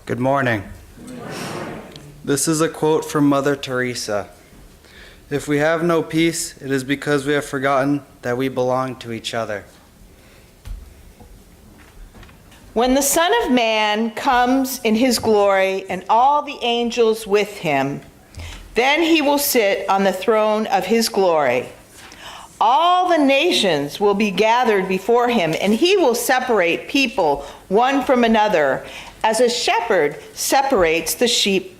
Good morning. This is a quote from Mother Teresa. If we have no peace, it is because we have forgotten that we belong to each other. When the Son of Man comes in his glory and all the angels with him, then he will sit on the throne of his glory. All the nations will be gathered before him, and he will separate people one from another, as a shepherd separates the sheep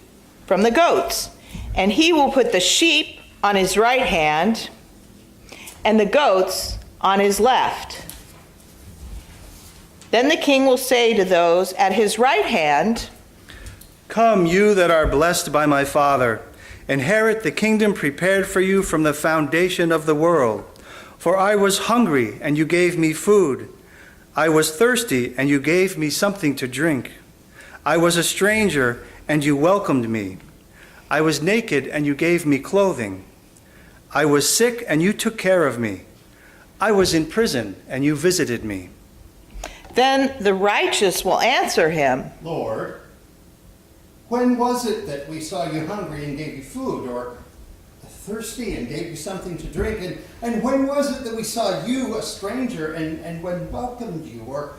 from the goats. And he will put the sheep on his right hand and the goats on his left. Then the king will say to those at his right hand, Come, you that are blessed by my Father, inherit the kingdom prepared for you from the foundation of the world. For I was hungry, and you gave me food. I was thirsty, and you gave me something to drink. I was a stranger, and you welcomed me. I was naked, and you gave me clothing. I was sick, and you took care of me. I was in prison, and you visited me. Then the righteous will answer him, Lord, when was it that we saw you hungry and gave you food, or thirsty and gave you something to drink? And when was it that we saw you, a stranger, and when welcomed you, or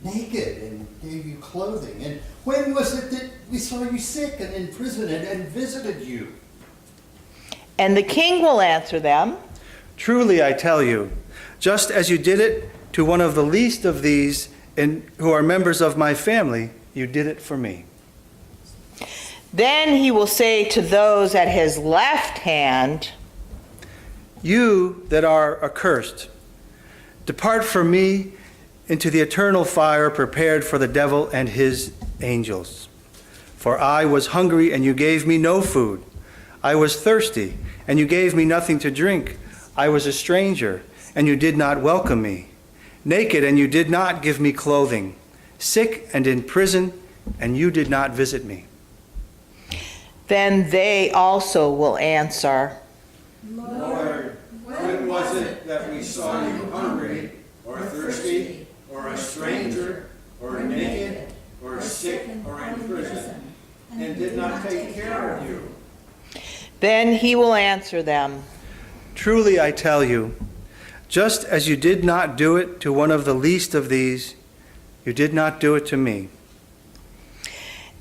naked and gave you clothing? And when was it that we saw you sick and in prison and visited you? and the king will answer them, Truly I tell you, just as you did it to one of the least of these who are members of my family, you did it for me. Then he will say to those at his left hand, You that are accursed, depart from me into the eternal fire prepared for the devil and his angels. For I was hungry, and you gave me no food. I was thirsty, and you gave me nothing to drink. I was a stranger, and you did not welcome me. Naked, and you did not give me clothing. Sick and in prison, and you did not visit me. Then they also will answer, Lord, when was it that we saw you hungry, or thirsty, or a stranger, or naked, or sick, or in prison, and did not take care of you? Then he will answer them, Truly I tell you, just as you did not do it to one of the least of these, you did not do it to me.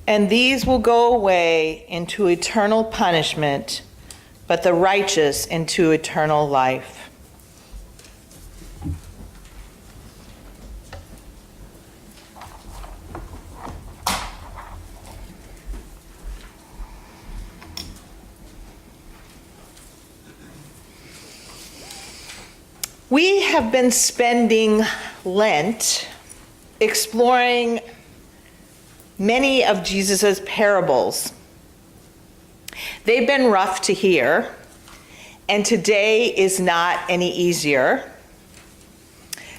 and these will go away into eternal punishment, but the righteous into eternal life. We have been spending Lent exploring many of Jesus' parables. They've been rough to hear, and today is not any easier.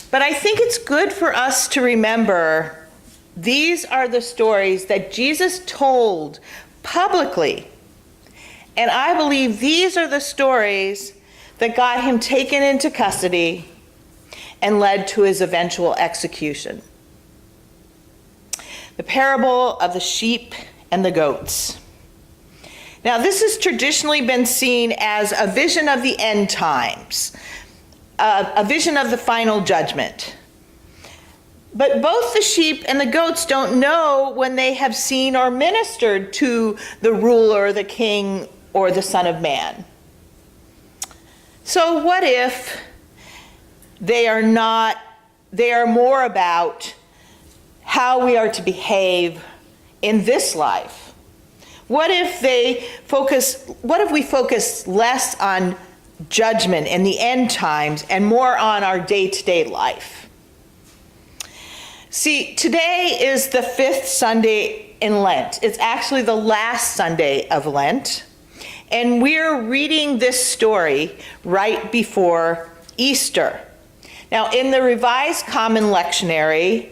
But I think it's good for us to remember these are the stories that Jesus told publicly. And I believe these are the stories that got him taken into custody and led to his eventual execution. The parable of the sheep and the goats. Now, this has traditionally been seen as a vision of the end times, a vision of the final judgment. But both the sheep and the goats don't know when they have seen or ministered to the ruler, the king, or the Son of Man. So what if they are more about how we are to behave in this life? What if we focus less on judgment in the end times and more on our day-to-day life? See, today is the 5th Sunday in Lent. It's actually the last Sunday of Lent. And we're reading this story right before Easter. Now, in the Revised Common Lectionary,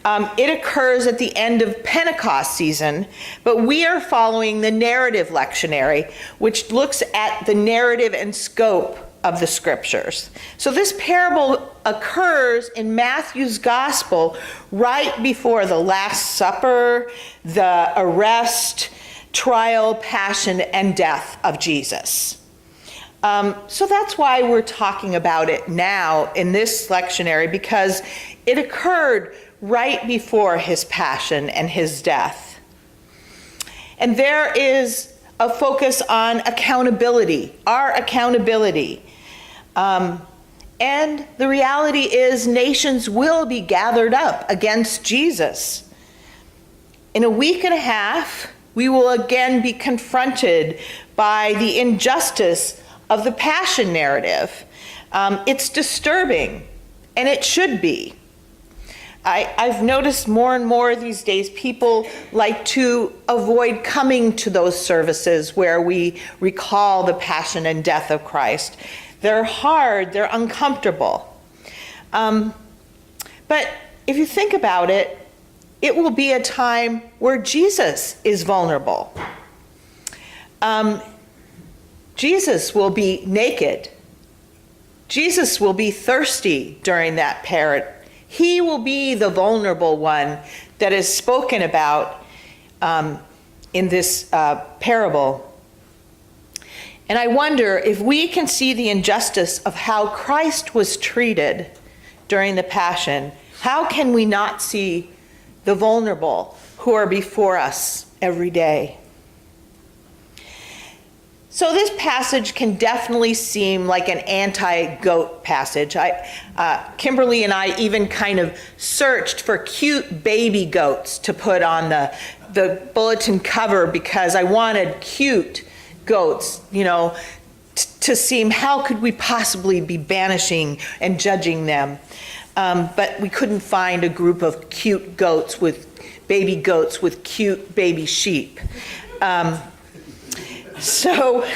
it occurs at the end of Pentecost season, but we are following the narrative lectionary, which looks at the narrative and scope of the scriptures. So this parable occurs in Matthew's gospel right before the Last Supper, the arrest, trial, passion, and death of Jesus. So that's why we're talking about it now in this lectionary, because it occurred right before his passion and his death. And there is a focus on accountability, our accountability. And the reality is nations will be gathered up against Jesus. In a week and a half, we will again be confronted by the injustice of the passion narrative. It's disturbing, and it should be. I've noticed more and more these days people like to avoid coming to those services where we recall the passion and death of Christ. They're hard, they're uncomfortable. But if you think about it, it will be a time where Jesus is vulnerable. Jesus will be naked. Jesus will be thirsty during that period. He will be the vulnerable one that is spoken about in this parable. And I wonder if we can see the injustice of how Christ was treated during the Passion, how can we not see the vulnerable who are before us every day? So this passage can definitely seem like an anti-goat passage. Kimberly and I even kind of searched for cute baby goats to put on the bulletin cover because I wanted cute goats, to seem how could we possibly be banishing and judging them. But we couldn't find a group of cute goats with cute baby sheep. So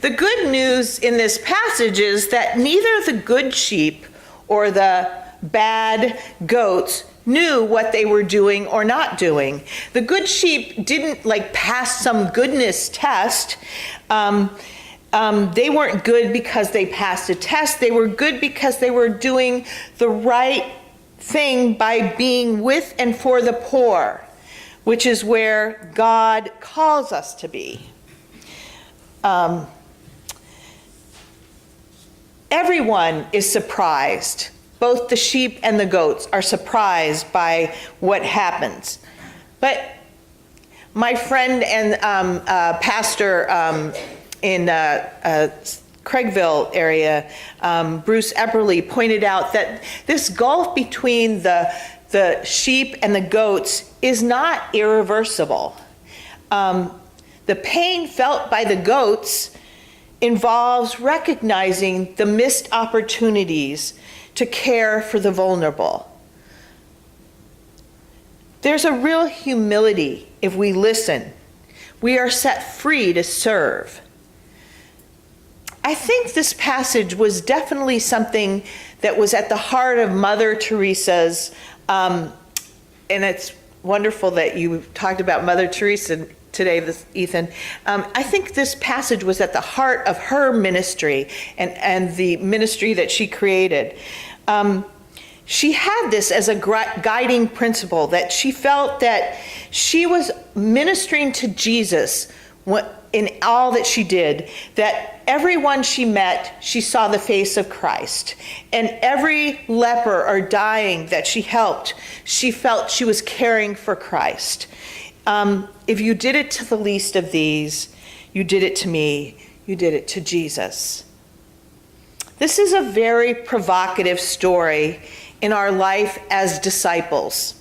the good news in this passage is that neither the good sheep or the bad goats knew what they were doing or not doing. The good sheep didn't pass some goodness test. They weren't good because they passed a test. They were good because they were doing the right thing by being with and for the poor, which is where God calls us to be. Everyone is surprised. Both the sheep and the goats are surprised by what happens. But my friend and pastor in Craigville area, Bruce Epperly, pointed out that this gulf between the sheep and the goats is not irreversible. The pain felt by the goats involves recognizing the missed opportunities to care for the vulnerable. There's a real humility if we listen. We are set free to serve. I think this passage was definitely something that was at the heart of Mother Teresa's, and it's wonderful that you talked about Mother Teresa today, Ethan. I think this passage was at the heart of her ministry and the ministry that she created. She had this as a guiding principle, that she felt that she was ministering to Jesus in all that she did, that everyone she met, she saw the face of Christ. And every leper or dying that she helped, she felt she was caring for Christ. If you did it to the least of these, you did it to me, you did it to Jesus. This is a very provocative story in our life as disciples.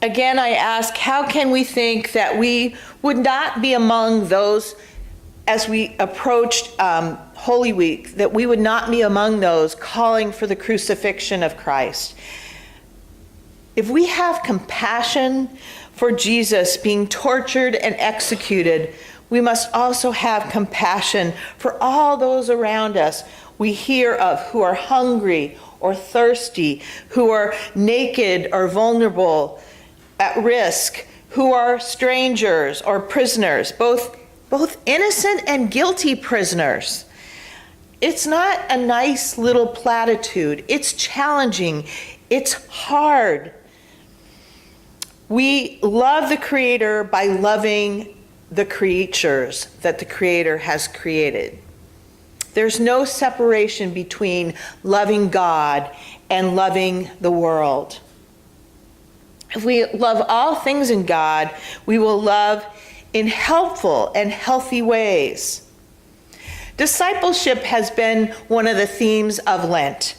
Again, I ask, how can we think that we would not be among those, as we approached Holy Week, that we would not be among those calling for the crucifixion of Christ? If we have compassion for Jesus being tortured and executed, we must also have compassion for all those around us we hear of who are hungry or thirsty, who are naked or vulnerable, at risk, who are strangers or prisoners, both innocent and guilty prisoners. It's not a nice little platitude. It's challenging. It's hard. We love the Creator by loving the creatures that the Creator has created. There's no separation between loving God and loving the world. If we love all things in God, we will love in helpful and healthy ways. Discipleship has been one of the themes of Lent,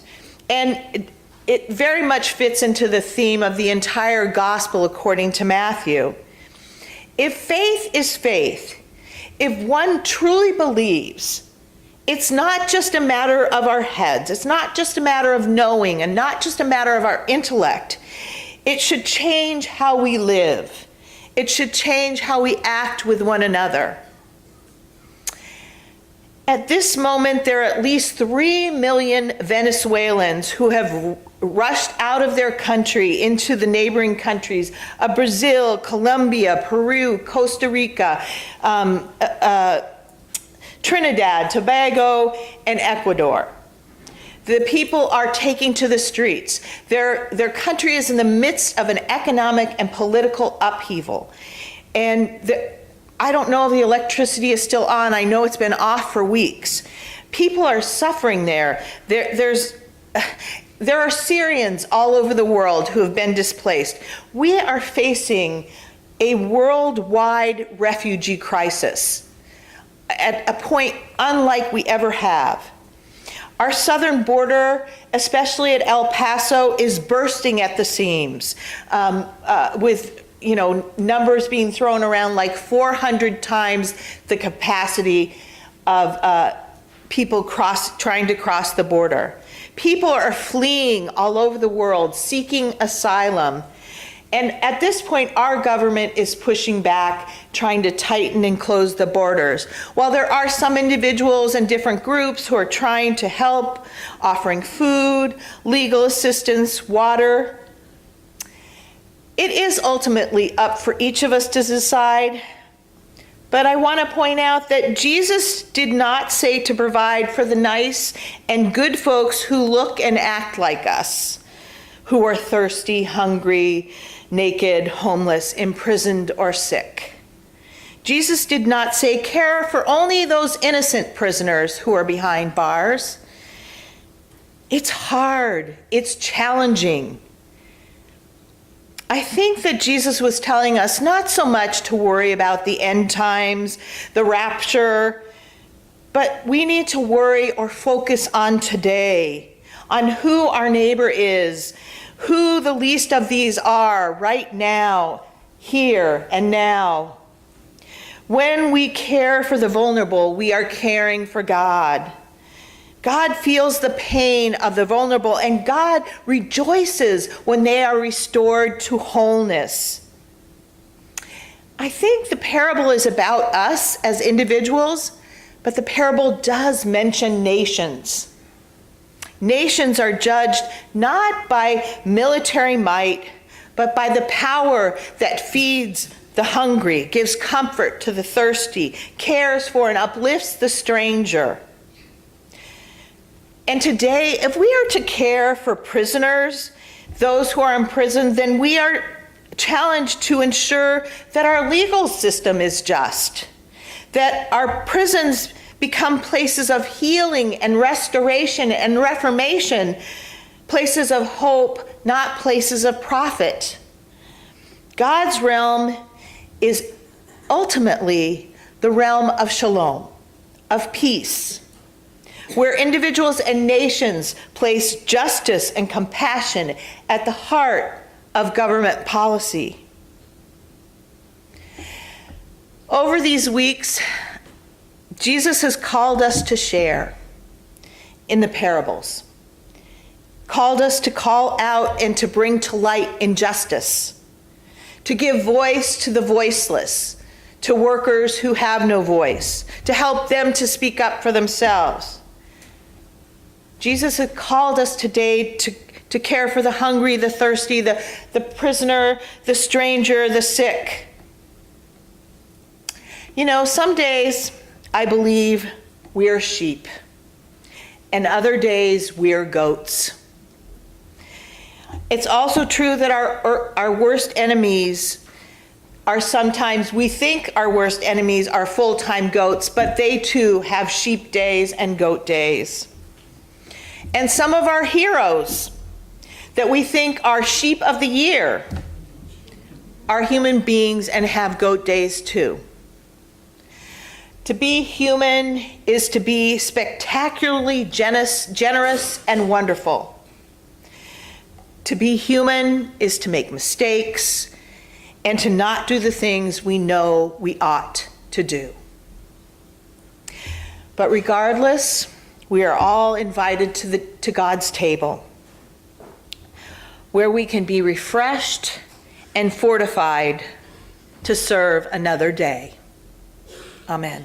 and it very much fits into the theme of the entire gospel according to Matthew. If faith is faith, if one truly believes, it's not just a matter of our heads, it's not just a matter of knowing, and not just a matter of our intellect. It should change how we live. It should change how we act with one another. At this moment, there are at least 3 million Venezuelans who have rushed out of their country into the neighboring countries of Brazil, Colombia, Peru, Costa Rica, Trinidad, Tobago, and Ecuador. The people are taking to the streets. Their country is in the midst of an economic and political upheaval. And I don't know if the electricity is still on. I know it's been off for weeks. People are suffering there. There are Syrians all over the world who have been displaced. We are facing a worldwide refugee crisis at a point unlike we ever have. Our southern border, especially at El Paso, is bursting at the seams, with numbers being thrown around like 400 times the capacity of people trying to cross the border. People are fleeing all over the world, seeking asylum. And at this point, our government is pushing back, trying to tighten and close the borders. While there are some individuals and different groups who are trying to help, offering food, legal assistance, water, it is ultimately up for each of us to decide. But I want to point out that Jesus did not say to provide for the nice and good folks who look and act like us, who are thirsty, hungry, naked, homeless, imprisoned, or sick. Jesus did not say care for only those innocent prisoners who are behind bars. It's hard. It's challenging. I think that Jesus was telling us not so much to worry about the end times, the rapture, but we need to worry or focus on today, on who our neighbor is, who the least of these are right now, here and now. When we care for the vulnerable, we are caring for God. God feels the pain of the vulnerable, and God rejoices when they are restored to wholeness. I think the parable is about us as individuals, but the parable does mention nations. Nations are judged not by military might, but by the power that feeds the hungry, gives comfort to the thirsty, cares for and uplifts the stranger. And today, if we are to care for prisoners, those who are in prison, then we are challenged to ensure that our legal system is just, that our prisons become places of healing and restoration and reformation, places of hope, not places of profit. God's realm is ultimately the realm of shalom, of peace, where individuals and nations place justice and compassion at the heart of government policy. Over these weeks, Jesus has called us to share in the parables, called us to call out and to bring to light injustice, to give voice to the voiceless, to workers who have no voice, to help them to speak up for themselves. Jesus has called us today to care for the hungry, the thirsty, the prisoner, the stranger, the sick. Some days I believe we are sheep. and other days we're goats. It's also true that our worst enemies are sometimes, we think our worst enemies are full-time goats, but they too have sheep days and goat days. And some of our heroes that we think are sheep of the year are human beings and have goat days too. To be human is to be spectacularly generous and wonderful. To be human is to make mistakes and to not do the things we know we ought to do. But regardless, we are all invited to God's table, where we can be refreshed and fortified to serve another day. Amen.